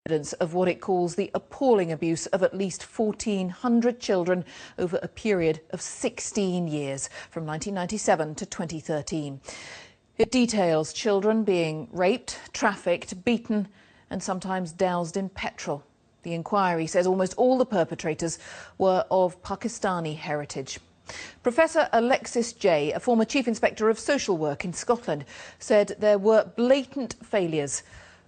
evidence of what it calls the appalling abuse of at least 1,400 children over a period of 16 years, from 1997 to 2013. It details children being raped, trafficked, beaten and sometimes doused in petrol. The inquiry says almost all the perpetrators were of Pakistani heritage. Professor Alexis Jay, a former Chief Inspector of Social Work in Scotland, said there were blatant failures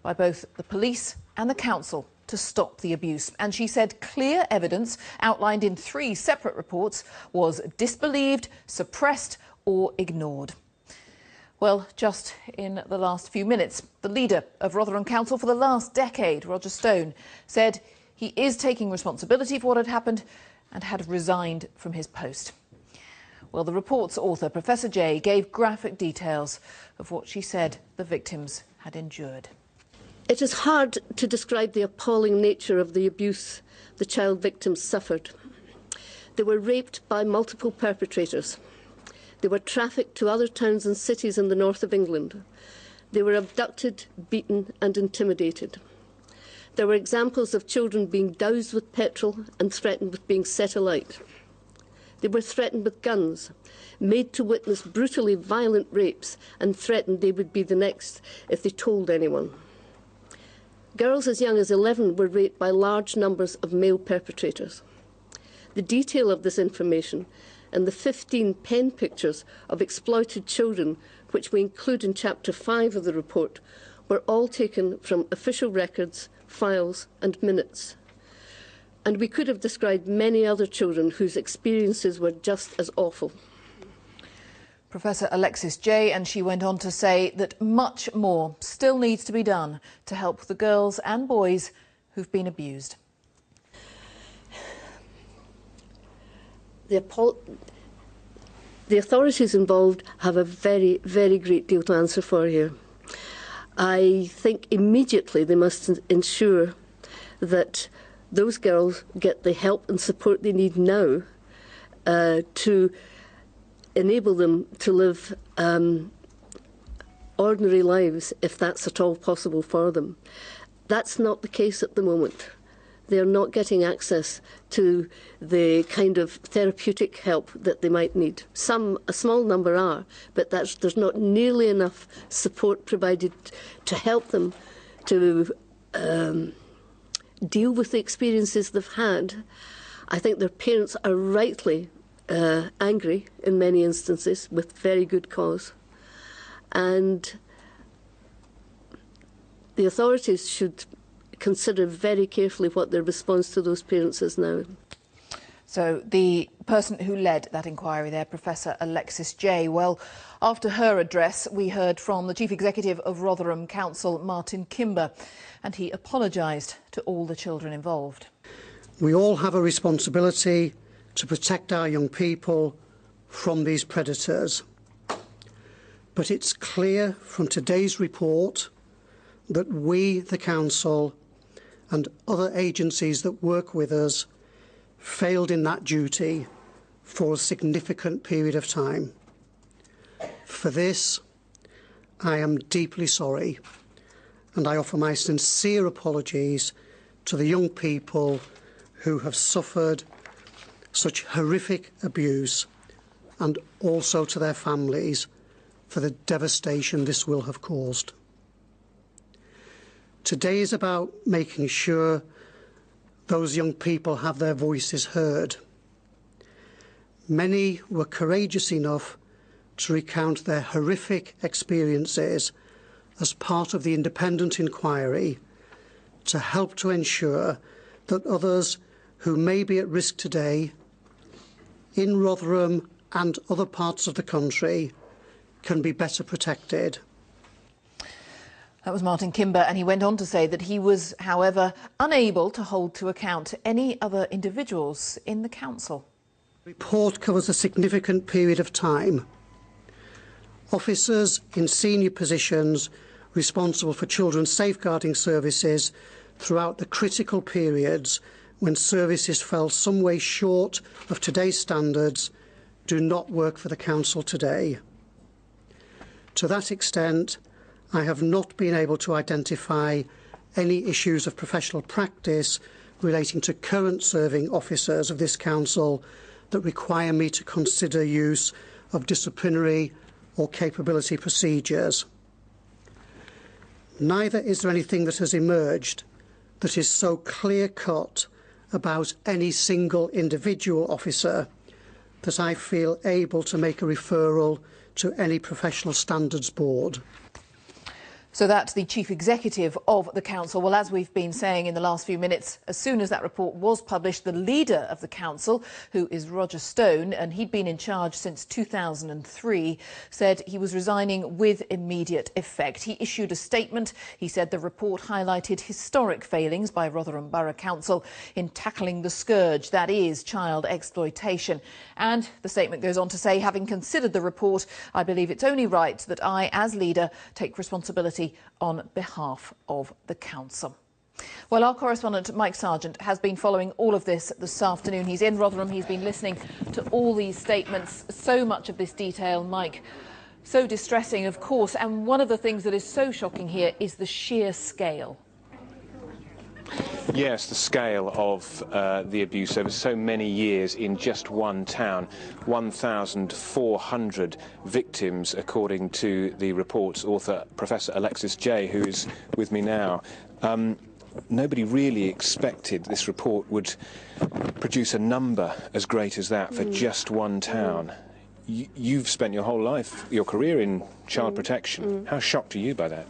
by both the police and the council to stop the abuse. And she said clear evidence outlined in 3 separate reports was disbelieved, suppressed or ignored. Well, just in the last few minutes, the leader of Rotherham Council for the last decade, Roger Stone, said he is taking responsibility for what had happened and had resigned from his post. Well, the report's author, Professor Jay, gave graphic details of what she said the victims had endured. It is hard to describe the appalling nature of the abuse the child victims suffered. They were raped by multiple perpetrators. They were trafficked to other towns and cities in the north of England. They were abducted, beaten and intimidated. There were examples of children being doused with petrol and threatened with being set alight. They were threatened with guns, made to witness brutally violent rapes and threatened they would be the next if they told anyone. Girls as young as 11 were raped by large numbers of male perpetrators. The detail of this information and the 15 pen pictures of exploited children, which we include in Chapter 5 of the report, were all taken from official records, files and minutes. And we could have described many other children whose experiences were just as awful. Professor Alexis Jay, and she went on to say that much more still needs to be done to help the girls and boys who've been abused. The authorities involved have a very, very great deal to answer for here. I think immediately they must ensure that those girls get the help and support they need now to enable them to live ordinary lives, if that's at all possible for them. That's not the case at the moment. They are not getting access to the kind of therapeutic help that they might need. A small number are, but there's not nearly enough support provided to help them to deal with the experiences they've had. I think their parents are rightly angry in many instances, with very good cause. And the authorities should consider very carefully what their response to those parents is now. So the person who led that inquiry there, Professor Alexis Jay, well, after her address, we heard from the Chief Executive of Rotherham Council, Martin Kimber, and he apologised to all the children involved. We all have a responsibility to protect our young people from these predators. But it's clear from today's report that we, the Council, and other agencies that work with us failed in that duty for a significant period of time. For this, I am deeply sorry, and I offer my sincere apologies to the young people who have suffered such horrific abuse, and also to their families for the devastation this will have caused. Today is about making sure those young people have their voices heard. Many were courageous enough to recount their horrific experiences as part of the independent inquiry to help to ensure that others who may be at risk today in Rotherham and other parts of the country can be better protected. That was Martin Kimber, and he went on to say that he was, however, unable to hold to account any other individuals in the council. The report covers a significant period of time. Officers in senior positions responsible for children's safeguarding services throughout the critical periods when services fell some way short of today's standards do not work for the council today. To that extent, I have not been able to identify any issues of professional practice relating to current serving officers of this council that require me to consider use of disciplinary or capability procedures. Neither is there anything that has emerged that is so clear-cut about any single individual officer that I feel able to make a referral to any professional standards board. So that's the Chief Executive of the Council. Well, as we've been saying in the last few minutes, as soon as that report was published, the leader of the Council, who is Roger Stone, and he'd been in charge since 2003, said he was resigning with immediate effect. He issued a statement. He said the report highlighted historic failings by Rotherham Borough Council in tackling the scourge that is child exploitation. And the statement goes on to say, having considered the report, I believe it's only right that I, as leader, take responsibility on behalf of the Council. Well, our correspondent Mike Sargent has been following all of this afternoon. He's in Rotherham. He's been listening to all these statements, so much of this detail, Mike. So distressing, of course. And one of the things that is so shocking here is the sheer scale. Yes, the scale of the abuse over so many years in just one town. 1,400 victims, according to the report's author, Professor Alexis Jay, who is with me now. Nobody really expected this report would produce a number as great as that for just one town. You've spent your whole life, your career in child protection. How shocked are you by that?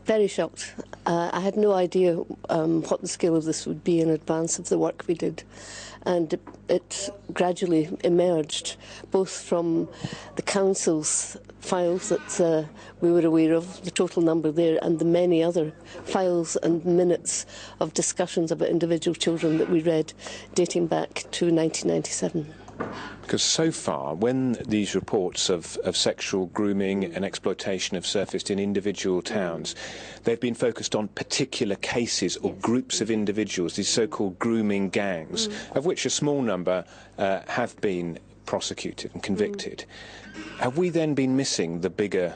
Very shocked. I had no idea what the scale of this would be in advance of the work we did. And it gradually emerged, both from the Council's files that we were aware of, the total number there, and the many other files and minutes of discussions about individual children that we read dating back to 1997. Because so far, when these reports of sexual grooming and exploitation have surfaced in individual towns, they've been focused on particular cases or groups of individuals, these so-called grooming gangs, of which a small number have been prosecuted and convicted. Have we then been missing the bigger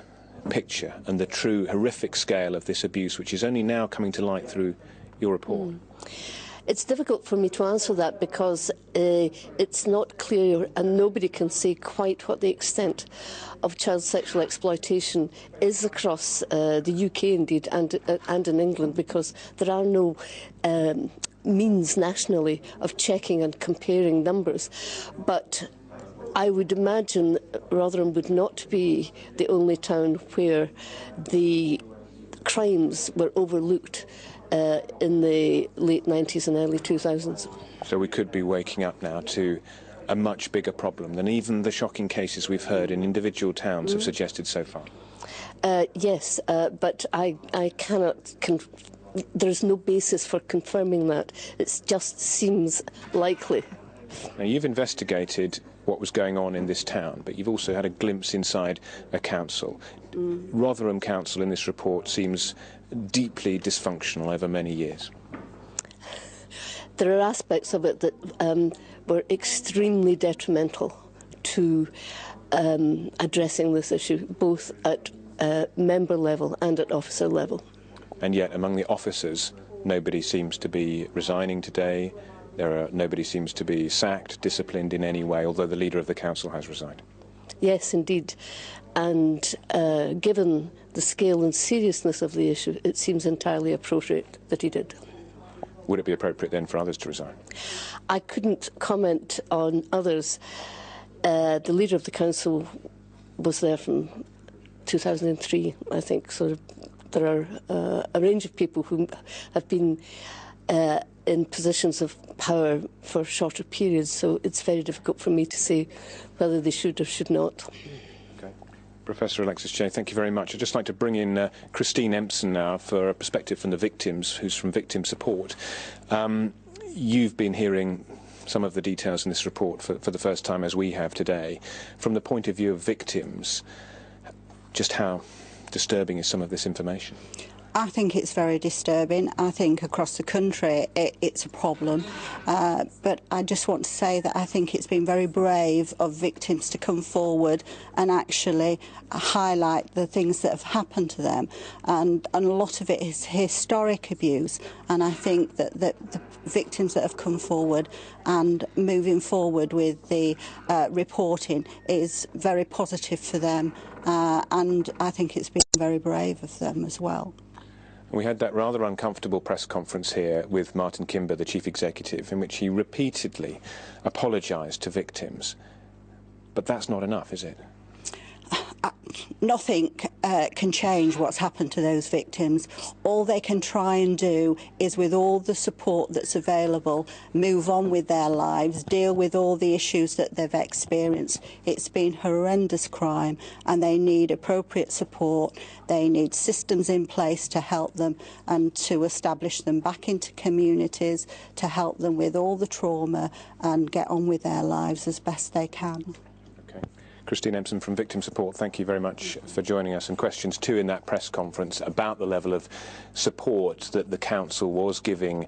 picture and the true horrific scale of this abuse, which is only now coming to light through your report? It's difficult for me to answer that because it's not clear and nobody can say quite what the extent of child sexual exploitation is across the UK indeed and in England, because there are no means nationally of checking and comparing numbers. But I would imagine Rotherham would not be the only town where the crimes were overlooked in the late 90s and early 2000s. So we could be waking up now to a much bigger problem than even the shocking cases we've heard in individual towns have suggested so far. Yes, but I cannot... There's no basis for confirming that. It just seems likely. Now, you've investigated what was going on in this town, but you've also had a glimpse inside a council. Rotherham Council in this report seems deeply dysfunctional over many years. There are aspects of it that were extremely detrimental to addressing this issue, both at member level and at officer level. And yet, among the officers, nobody seems to be resigning today. Nobody seems to be sacked, disciplined in any way, although the leader of the council has resigned. Yes, indeed. And given the scale and seriousness of the issue, it seems entirely appropriate that he did. Would it be appropriate then for others to resign? I couldn't comment on others. The leader of the council was there from 2003, I think. So there are a range of people who have been in positions of power for shorter periods, so it's very difficult for me to say whether they should or should not. Okay. Professor Alexis Jay, thank you very much. I'd just like to bring in Christine Empson now for a perspective from the victims, who's from Victim Support. You've been hearing some of the details in this report for the first time, as we have today. From the point of view of victims, just how disturbing is some of this information? I think it's very disturbing. I think across the country it's a problem. But I just want to say that I think it's been very brave of victims to come forward and actually highlight the things that have happened to them. And a lot of it is historic abuse. And I think that the victims that have come forward and moving forward with the reporting is very positive for them. And I think it's been very brave of them as well. We had that rather uncomfortable press conference here with Martin Kimber, the Chief Executive, in which he repeatedly apologised to victims. But that's not enough, is it? Nothing can change what's happened to those victims. All they can try and do is, with all the support that's available, move on with their lives, deal with all the issues that they've experienced. It's been a horrendous crime, and they need appropriate support. They need systems in place to help them and to establish them back into communities, to help them with all the trauma and get on with their lives as best they can. Christine Empson from Victim Support, thank you very much for joining us. And questions too in that press conference about the level of support that the council was giving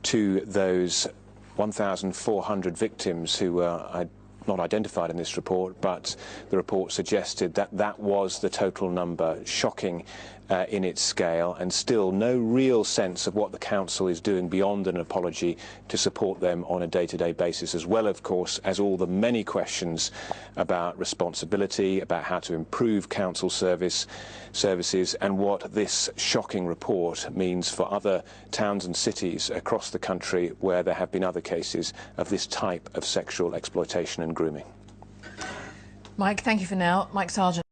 to those 1,400 victims who were not identified in this report, but the report suggested that that was the total number, shocking in its scale, and still no real sense of what the council is doing beyond an apology to support them on a day-to-day basis, as well, of course, as all the many questions about responsibility, about how to improve council services, and what this shocking report means for other towns and cities across the country where there have been other cases of this type of sexual exploitation and grooming. Mike, thank you for now. Mike Sargent.